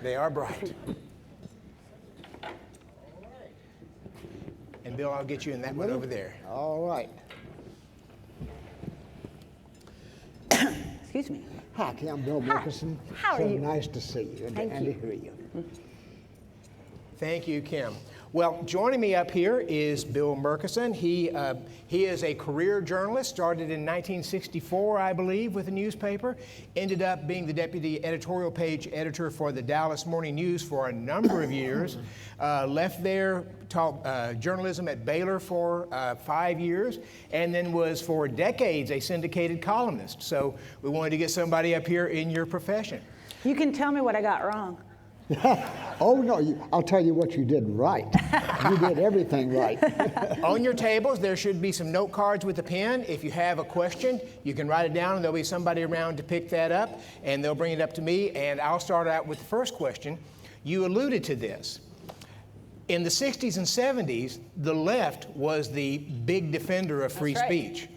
They are bright. And Bill, I'll get you in that one over there. All right. Excuse me. Hi, I'm Bill Murchison. How are you? Nice to see you and to hear you. Thank you, Kim. Well, joining me up here is Bill Murchison. He is a career journalist, started in 1964, I believe, with a newspaper, ended up being the deputy editorial page editor for the Dallas Morning News for a number of years, left there, taught journalism at Baylor for 5 years, and then was for decades a syndicated columnist. So we wanted to get somebody up here in your profession. You can tell me what I got wrong. Oh, no, I'll tell you what you did right. You did everything right. On your tables, there should be some note cards with a pen. If you have a question, you can write it down, and there'll be somebody around to pick that up, and they'll bring it up to me, and I'll start out with the first question. You alluded to this. In the 60s and 70s, the left was the big defender of free speech.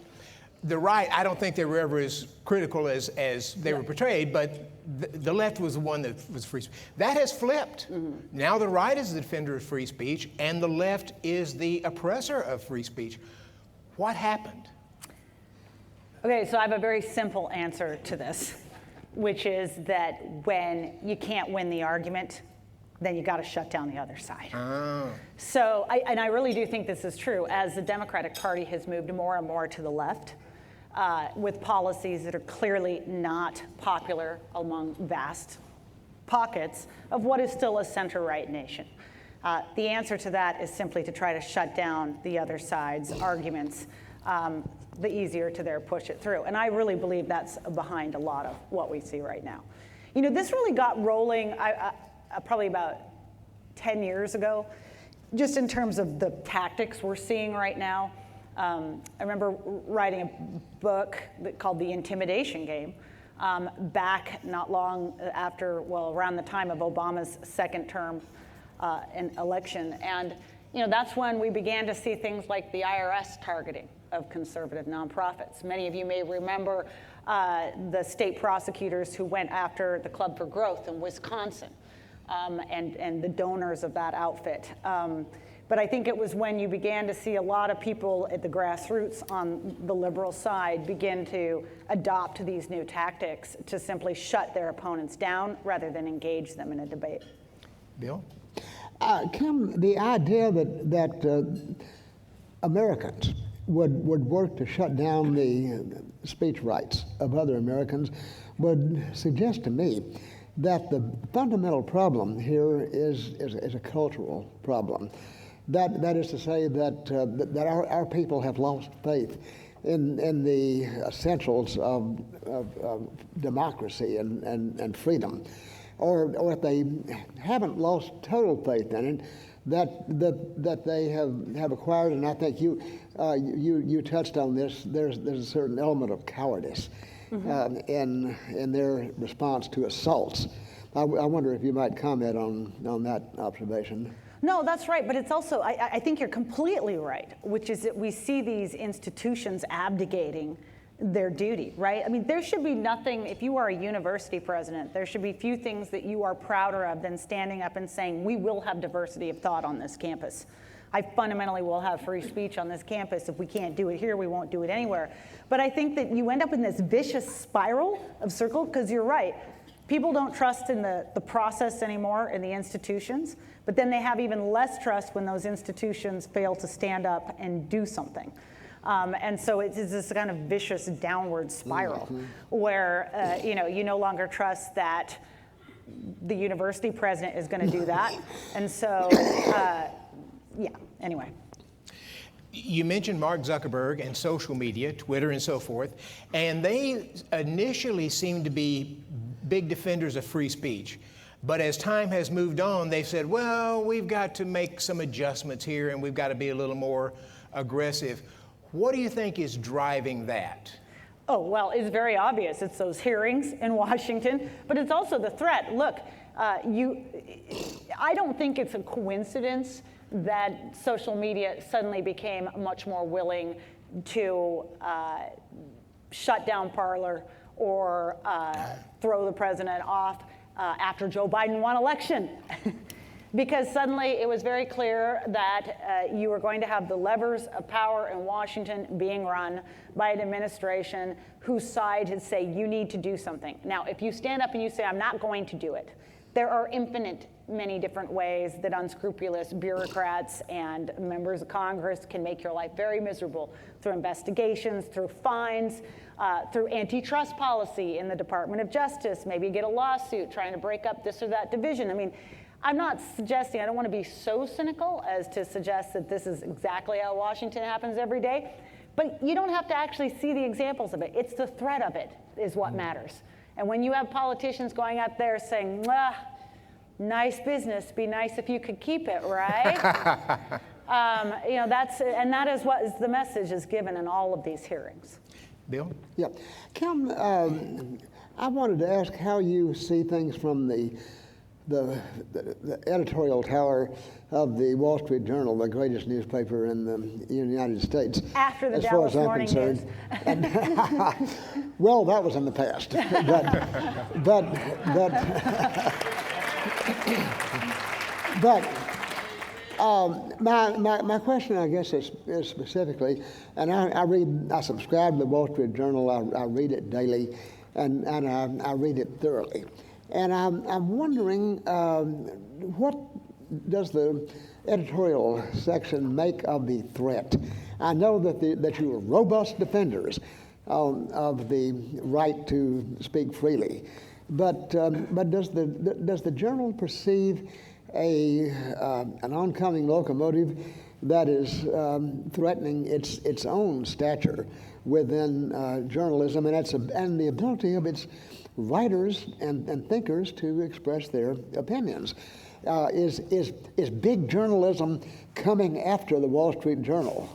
The right, I don't think they were ever as critical as they were portrayed, but the left was the one that was free speech. That has flipped. Now the right is the defender of free speech, and the left is the oppressor of free speech. What happened? Okay, so I have a very simple answer to this, which is that when you can't win the argument, then you got to shut down the other side. So, I really do think this is true. As the Democratic Party has moved more and more to the left, with policies that are clearly not popular among vast pockets of what is still a center-right nation. The answer to that is simply to try to shut down the other side's arguments. The easier to there push it through. And I really believe that's behind a lot of what we see right now. You know, this really got rolling probably about 10 years ago, just in terms of the tactics we're seeing right now. I remember writing a book called The Intimidation Game back not long after, well, around the time of Obama's second term election. And, you know, that's when we began to see things like the IRS targeting of conservative nonprofits. Many of you may remember the state prosecutors who went after the Club for Growth in Wisconsin and the donors of that outfit. But I think it was when you began to see a lot of people at the grassroots on the liberal side begin to adopt these new tactics to simply shut their opponents down rather than engage them in a debate. Bill? Kim, the idea that Americans would work to shut down the speech rights of other Americans would suggest to me that the fundamental problem here is a cultural problem. That is to say that our people have lost faith in the essentials of democracy and freedom, or if they haven't lost total faith in it, that they have acquired, and I think you touched on this. There's a certain element of cowardice in their response to assaults. I wonder if you might comment on that observation. No, that's right, but it's also, I think you're completely right, which is that we see these institutions abdicating their duty, right? I mean, there should be nothing, if you are a university president, there should be few things that you are prouder of than standing up and saying, we will have diversity of thought on this campus. I fundamentally will have free speech on this campus. If we can't do it here, we won't do it anywhere. But I think that you end up in this vicious spiral of circle, because you're right. People don't trust in the process anymore, in the institutions, but then they have even less trust when those institutions fail to stand up and do something. And so it's this kind of vicious downward spiral where you no longer trust that the university president is going to do that. And so, anyway. You mentioned Mark Zuckerberg and social media, Twitter and so forth, and they initially seemed to be big defenders of free speech. But as time has moved on, they've said, well, we've got to make some adjustments here and we've got to be a little more aggressive. What do you think is driving that? Oh, well, it's very obvious. It's those hearings in Washington, but it's also the threat. Look, I don't think it's a coincidence that social media suddenly became much more willing to shut down Parler or throw the president off after Joe Biden won election. Because suddenly it was very clear that you were going to have the levers of power in Washington being run by an administration whose side had said, you need to do something. Now, if you stand up and you say, I'm not going to do it, there are infinite many different ways that unscrupulous bureaucrats and members of Congress can make your life very miserable through investigations, through fines, through antitrust policy in the Department of Justice. Maybe you get a lawsuit trying to break up this or that division. I mean, I'm not suggesting, I don't want to be so cynical as to suggest that this is exactly how Washington happens every day, but you don't have to actually see the examples of it. It's the threat of it is what matters. And when you have politicians going out there saying, nice business, be nice if you could keep it, right? That is what is the message is given in all of these hearings. Bill? Yeah. Kim, I wanted to ask how you see things from the editorial tower of the Wall Street Journal, the greatest newspaper in the United States. After the as far Dallas as I'm Morning concerned. News. Well, that was in the past. My question, I guess, is specifically, and I subscribe to the Wall Street Journal. I read it daily, and I read it thoroughly. And I'm wondering, what does the editorial section make of the threat? I know that you are robust defenders of the right to speak freely, but does the journal perceive an oncoming locomotive that is threatening its own stature within journalism and the ability of its writers and thinkers to express their opinions? Is big journalism coming after the Wall Street Journal?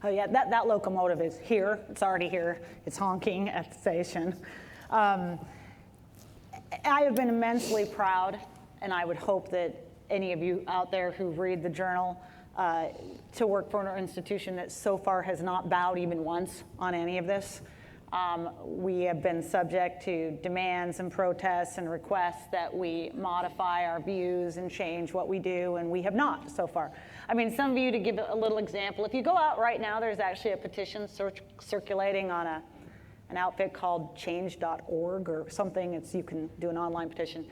Oh yeah, that locomotive is here. It's already here. It's honking at the station. I have been immensely proud, and I would hope that any of you out there who read the Journal to work for an institution that so far has not bowed even once on any of this. We have been subject to demands and protests and requests that we modify our views and change what we do, and we have not so far. I mean, some of you, to give a little example, if you go out right now, there's actually a petition circulating on an outfit called change.org or something. You can do an online petition.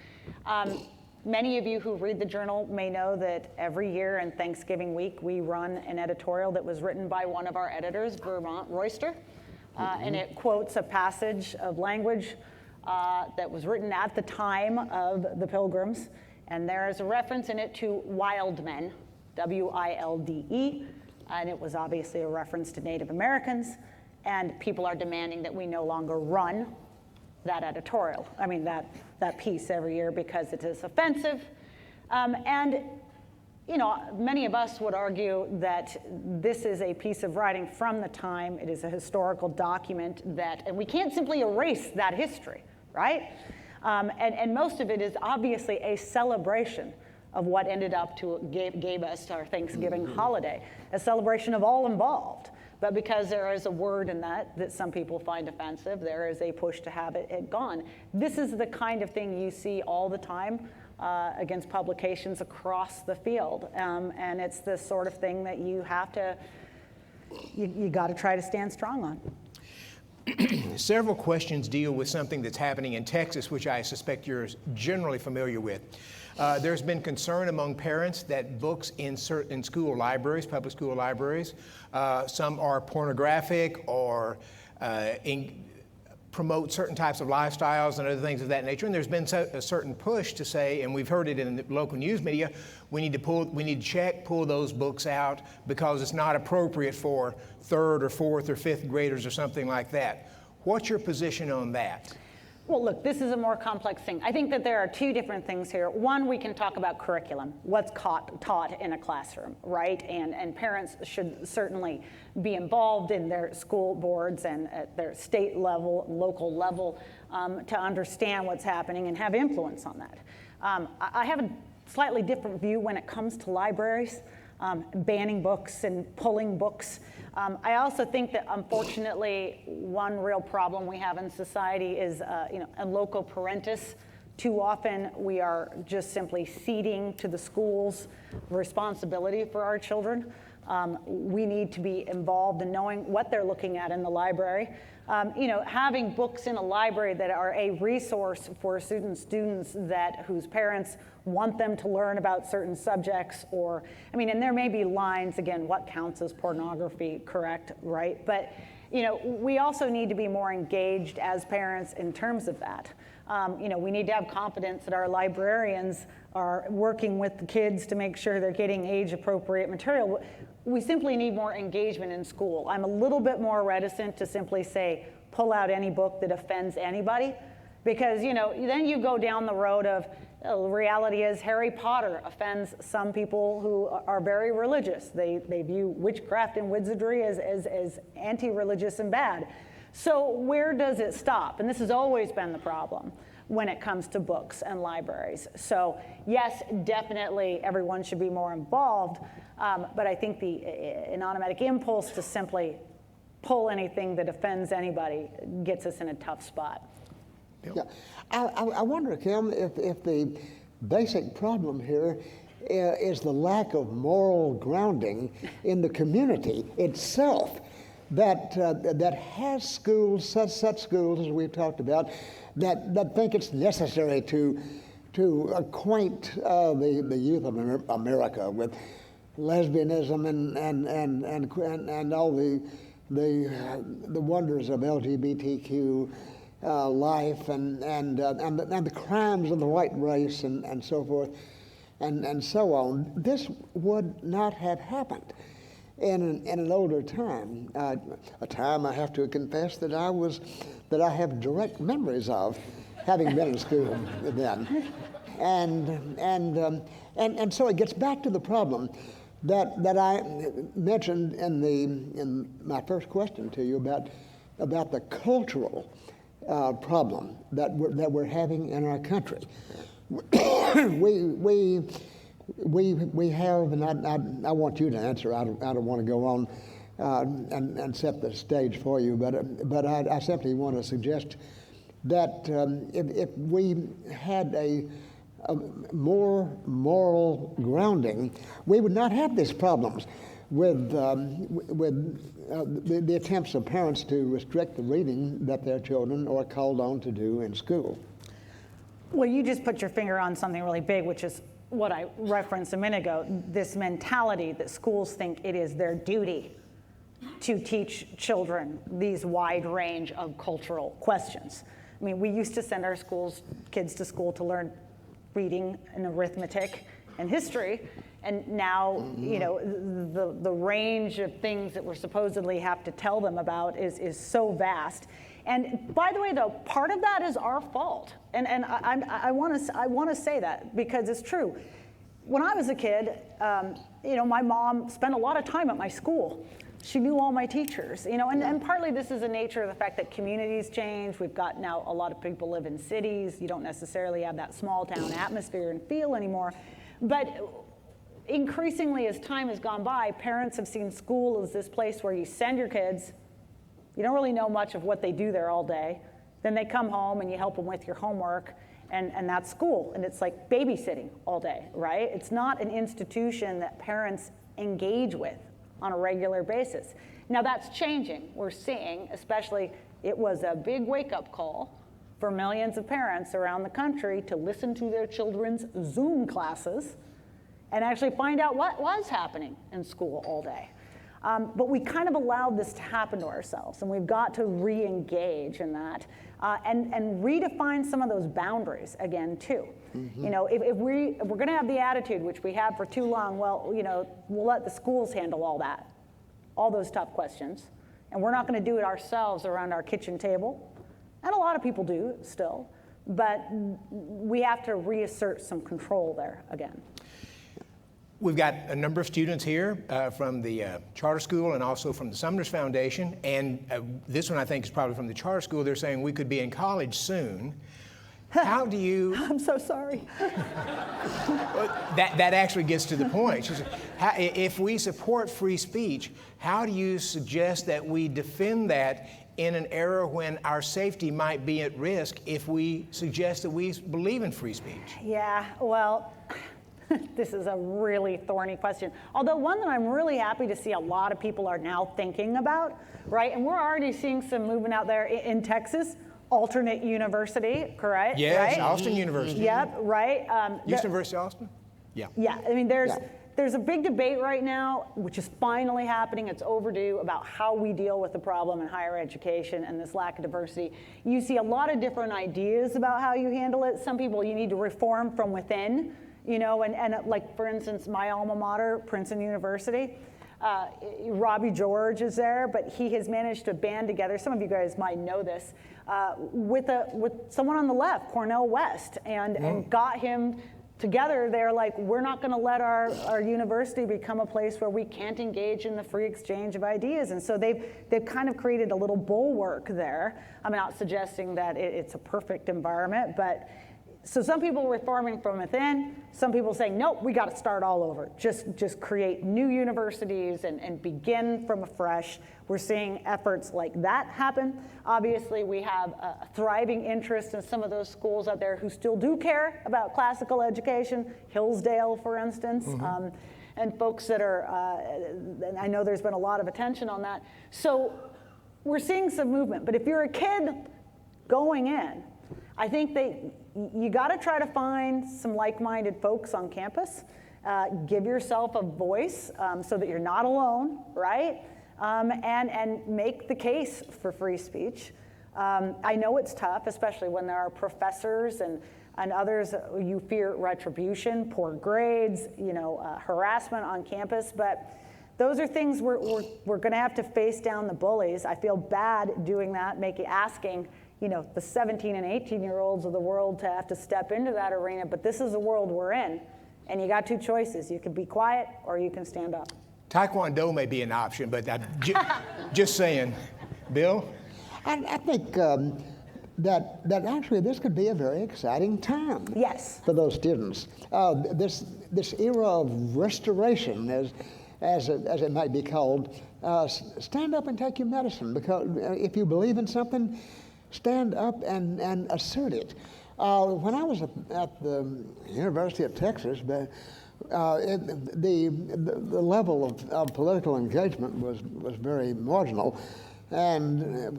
Many of you who read the Journal may know that every year in Thanksgiving week, we run an editorial that was written by one of our editors, Vermont Royster. And it quotes a passage of language that was written at the time of the Pilgrims. And there is a reference in it to wild men, W-I-L-D-E. And it was obviously a reference to Native Americans. And people are demanding that we no longer run that editorial, that piece every year because it is offensive. Many of us would argue that this is a piece of writing from the time. It is a historical document and we can't simply erase that history, right? And most of it is obviously a celebration of what ended up gave us our Thanksgiving holiday, a celebration of all involved. But because there is a word in that some people find offensive, there is a push to have it gone. This is the kind of thing you see all the time against publications across the field. And it's the sort of thing that you got to try to stand strong on. Several questions deal with something that's happening in Texas, which I suspect you're generally familiar with. There's been concern among parents that books in school libraries, public school libraries, some are pornographic or promote certain types of lifestyles and other things of that nature. And there's been a certain push to say, and we've heard it in the local news media, we need to pull those books out because it's not appropriate for third or fourth or fifth graders or something like that. What's your position on that? Well, look, this is a more complex thing. I think that there are two different things here. One, we can talk about curriculum, what's taught in a classroom, right? And parents should certainly be involved in their school boards and at their state level, local level, to understand what's happening and have influence on that. I have a slightly different view when it comes to libraries, banning books and pulling books. I also think that, unfortunately, one real problem we have in society is a loco parentis Too often, we are just simply ceding to the schools responsibility for our children. We need to be involved in knowing what they're looking at in the library. Having books in a library that are a resource for students whose parents want them to learn about certain subjects, and there may be lines, again, what counts as pornography, correct, right? But, we also need to be more engaged as parents in terms of that. We need to have confidence that our librarians are working with the kids to make sure they're getting age-appropriate material. We simply need more engagement in school. I'm a little bit more reticent to simply say, pull out any book that offends anybody, because, then you go down the road of, the reality is Harry Potter offends some people who are very religious. They view witchcraft and wizardry as anti-religious and bad. So where does it stop? And this has always been the problem when it comes to books and libraries. So yes, definitely everyone should be more involved, but I think an automatic impulse to simply pull anything that offends anybody gets us in a tough spot. Yeah, I wonder, Kim, if the basic problem here is the lack of moral grounding in the community itself that has schools, such schools as we've talked about, that think it's necessary to acquaint the youth of America with lesbianism and all the wonders of LGBTQ life and the crimes of the white race and so forth and so on. This would not have happened in an older time, a time I have to confess that I have direct memories of, having been in school then, and so it gets back to the problem that I mentioned in my first question to you about the cultural problem that we're having in our country. We have, and I want you to answer. I don't want to go on and set the stage for you, but I simply want to suggest that if we had a more moral grounding, we would not have these problems with the attempts of parents to restrict the reading that their children are called on to do in school. Well, you just put your finger on something really big, which is what I referenced a minute ago, this mentality that schools think it is their duty to teach children these wide range of cultural questions. I mean, we used to send our kids to school to learn reading and arithmetic and history, and now, the range of things that we're supposedly have to tell them about is so vast. And by the way, though, part of that is our fault, and I want to say that because it's true. When I was a kid, my mom spent a lot of time at my school. She knew all my teachers, and partly this is the nature of the fact that communities change. We've got now a lot of people live in cities. You don't necessarily have that small town atmosphere and feel anymore. But increasingly, as time has gone by, parents have seen school as this place where you send your kids. You don't really know much of what they do there all day. Then they come home and you help them with your homework, and that's school. And it's like babysitting all day, right? It's not an institution that parents engage with on a regular basis. Now that's changing. We're seeing, especially, it was a big wake-up call for millions of parents around the country to listen to their children's Zoom classes and actually find out what was happening in school all day. But we kind of allowed this to happen to ourselves, and we've got to re-engage in that and redefine some of those boundaries again, too. Mm-hmm. If we're going to have the attitude, which we have for too long, well, we'll let the schools handle all those tough questions, and we're not going to do it ourselves around our kitchen table, and a lot of people do still, but we have to reassert some control there again. We've got a number of students here from the charter school and also from the Sumners Foundation. And this one I think is probably from the charter school. They're saying we could be in college soon. How do you... I'm so sorry. That actually gets to the point. She said, if we support free speech, how do you suggest that we defend that in an era when our safety might be at risk if we suggest that we believe in free speech? Yeah, well, this is a really thorny question. Although one that I'm really happy to see a lot of people are now thinking about, right? And we're already seeing some movement out there in Texas, alternate university, correct? Yes, right? Austin University. Yep, right. Houston versus Austin? Yeah. Yeah, I mean, there's a big debate right now, which is finally happening. It's overdue, about how we deal with the problem in higher education and this lack of diversity. You see a lot of different ideas about how you handle it. Some people, you need to reform from within, you know, and like, for instance, my alma mater, Princeton University, Robbie George is there, but he has managed to band together, some of you guys might know this, with someone on the left, Cornel West, and got him together. They're like, we're not going to let our university become a place where we can't engage in the free exchange of ideas. And so they've kind of created a little bulwark there. I'm not suggesting that it's a perfect environment, but so some people reforming from within, some people saying, nope, we got to start all over. Just create new universities and begin from afresh. We're seeing efforts like that happen. Obviously, we have a thriving interest in some of those schools out there who still do care about classical education, Hillsdale, for instance, and folks that are, and I know there's been a lot of attention on that. So we're seeing some movement. But if you're a kid going in, I think you got to try to find some like-minded folks on campus. Give yourself a voice so that you're not alone, right? And make the case for free speech. I know it's tough, especially when there are professors and others. You fear retribution, poor grades, harassment on campus. But those are things we're going to have to face down the bullies. I feel bad doing that, asking the 17 and 18-year-olds of the world to have to step into that arena, but this is the world we're in, and you got two choices. You can be quiet or you can stand up. Taekwondo may be an option, but just saying. Bill? I think that actually this could be a very exciting time. Yes. For those students. This era of restoration, as it might be called, stand up and take your medicine, because if you believe in something, stand up and assert it. When I was at the University of Texas, the level of political engagement was very marginal, and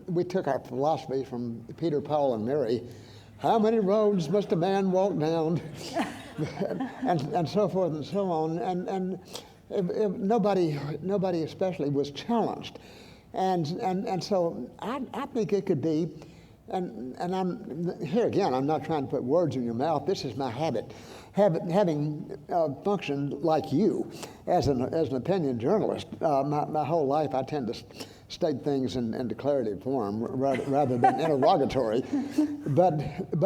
we took our philosophy from Peter, Paul, and Mary. How many roads must a man walk down, and so forth and so on, and nobody especially was challenged. And so I think it could be, and I'm here again, I'm not trying to put words in your mouth. This is my habit. Having functioned like you as an opinion journalist, my whole life I tend to state things in declarative form rather than interrogatory. But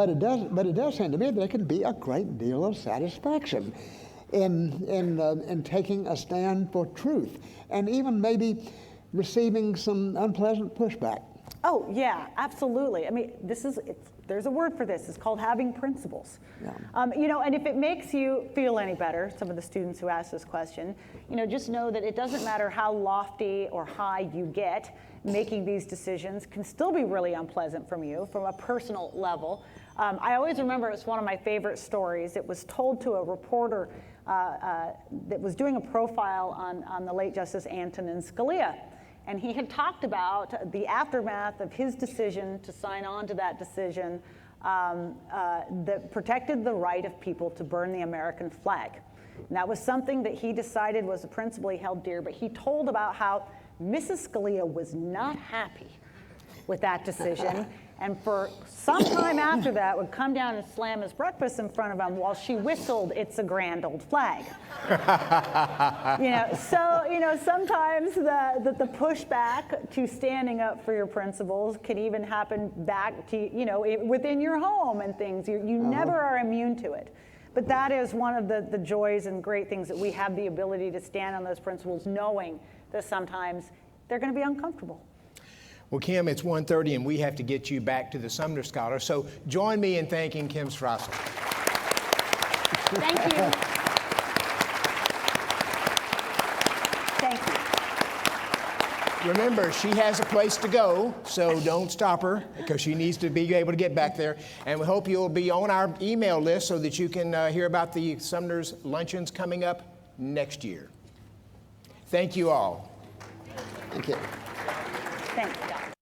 it does seem to me that there can be a great deal of satisfaction in taking a stand for truth, and even maybe receiving some unpleasant pushback. Oh, yeah, absolutely. I mean, there's a word for this. It's called having principles. Yeah. And if it makes you feel any better, some of the students who asked this question, just know that it doesn't matter how lofty or high you get, making these decisions can still be really unpleasant from a personal level. I always remember, it's one of my favorite stories. It was told to a reporter that was doing a profile on the late Justice Antonin Scalia. And he had talked about the aftermath of his decision to sign on to that decision that protected the right of people to burn the American flag. And that was something that he decided was a principle he held dear, but he told about how Mrs. Scalia was not happy with that decision, and for some time after that would come down and slam his breakfast in front of him while she whistled, "It's a grand old flag." Sometimes the pushback to standing up for your principles can even happen back to, within your home and things. You never are immune to it. But that is one of the joys and great things, that we have the ability to stand on those principles, knowing that sometimes they're going to be uncomfortable. Well, Kim, it's 1:30 and we have to get you back to the Sumner Scholar. So join me in thanking Kim Strassel. Thank you. Thank you. remember, she has a place to go, so don't stop her because she needs to be able to get back there. And we hope you'll be on our email list so that you can hear about the Sumners luncheons coming up next year. Thank you all. Thank you. Thank you.